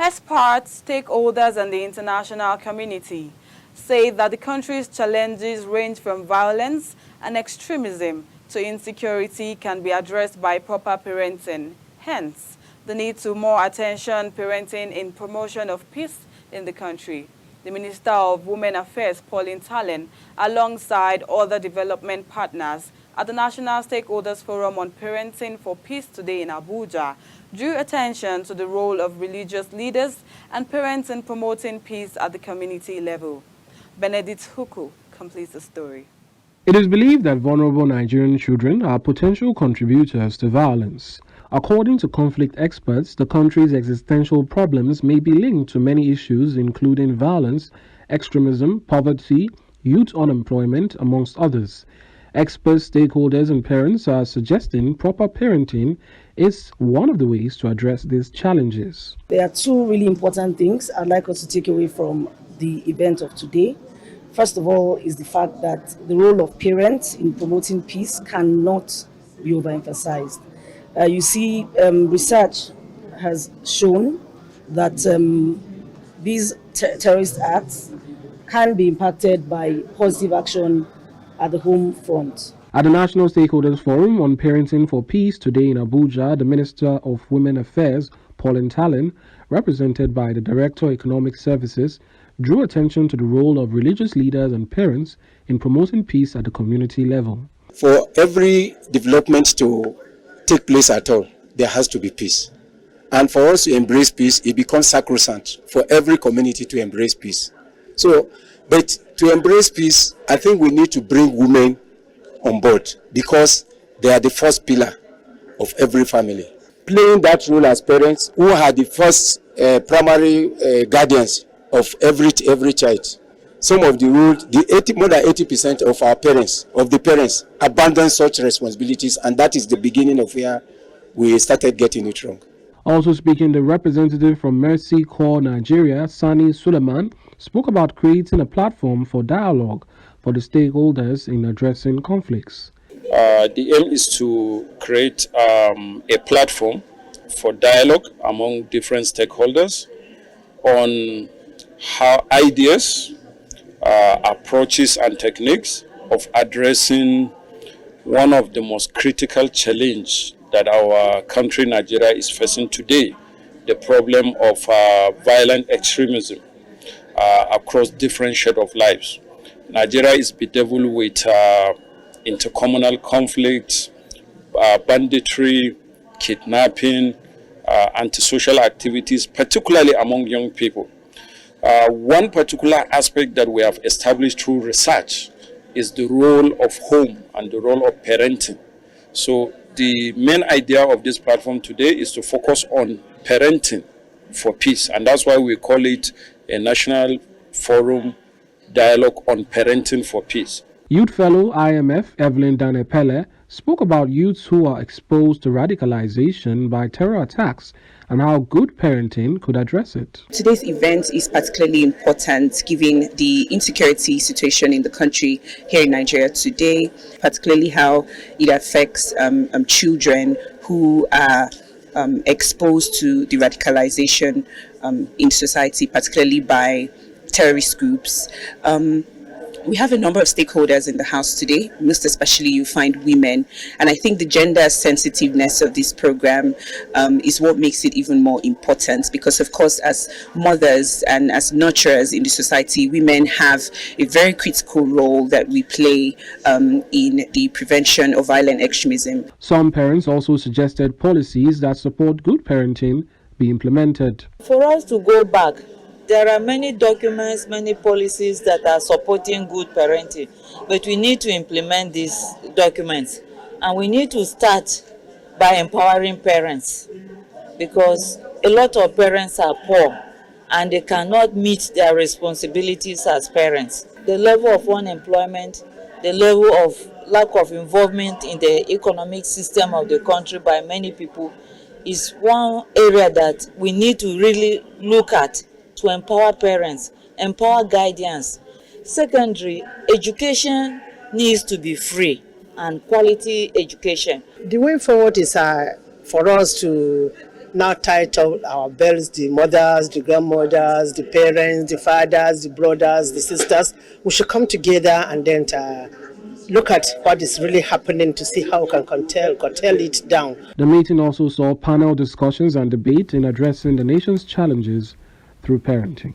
Experts, stakeholders and the international community say that the country's challenges range from violence and extremism to insecurity can be addressed by proper parenting. Hence, the need to more attention parenting in promotion of peace in the country. The Minister of Women Affairs, Pauline Talen, alongside other development partners at the National Stakeholders Forum on Parenting for Peace today in Abuja, drew attention to the role of religious leaders and parents in promoting peace at the community level. Benedict Huku completes the story. It is believed that vulnerable Nigerian children are potential contributors to violence. According to conflict experts, the country's existential problems may be linked to many issues including violence, extremism, poverty, youth unemployment, amongst others. Experts, stakeholders and parents are suggesting proper parenting is one of the ways to address these challenges. There are two really important things I'd like us to take away from the event of today. First of all is the fact that the role of parents in promoting peace cannot be overemphasized. You see, research has shown that these terrorist acts can be impacted by positive action at the home front. At the National Stakeholders Forum on Parenting for Peace today in Abuja, the Minister of Women Affairs, Pauline Talen, represented by the Director of Economic Services, drew attention to the role of religious leaders and parents in promoting peace at the community level. For every development to take place at all, there has to be peace. And for us to embrace peace, it becomes sacrosanct for every community to embrace peace. But to embrace peace, I think we need to bring women on board because they are the first pillar of every family. Playing that role as parents who are the first primary guardians of every child. Some of the rules, more than 80% of the parents, abandon such responsibilities, and that is the beginning of where we started getting it wrong. Also speaking, the representative from Mercy Corps Nigeria, Sani Suleiman, spoke about creating a platform for dialogue for the stakeholders in addressing conflicts. The aim is to create a platform for dialogue among different stakeholders on how ideas, approaches and techniques of addressing one of the most critical challenges that our country, Nigeria, is facing today, the problem of violent extremism across different shades of lives. Nigeria is bedeviled with intercommunal conflicts, banditry, kidnapping, antisocial activities, particularly among young people. One particular aspect that we have established through research is the role of home and the role of parenting. So the main idea of this platform today is to focus on parenting for peace, and that's why we call it a National Forum Dialogue on Parenting for Peace. Youth Fellow IMF Evelyn Danepele spoke about youths who are exposed to radicalization by terror attacks and how good parenting could address it. Today's event is particularly important given the insecurity situation in the country here in Nigeria today, particularly how it affects children who are exposed to the radicalization in society, particularly by terrorist groups. We have a number of stakeholders in the house today, most especially you find women, and I think the gender sensitiveness of this program is what makes it even more important because, of course, as mothers and as nurturers in the society, women have a very critical role that we play in the prevention of violent extremism. Some parents also suggested policies that support good parenting be implemented. For us to go back, there are many documents, many policies that are supporting good parenting, but we need to implement these documents. And we need to start by empowering parents because a lot of parents are poor and they cannot meet their responsibilities as parents. The level of unemployment, the level of lack of involvement in the economic system of the country by many people is one area that we need to really look at to empower parents, empower guardians. Secondary, education needs to be free and quality education. The way forward is for us to now title our bells, the mothers, the grandmothers, the parents, the fathers, the brothers, the sisters. We should come together and then look at what is really happening to see how we can curtail it down. The meeting also saw panel discussions and debate in addressing the nation's challenges through parenting.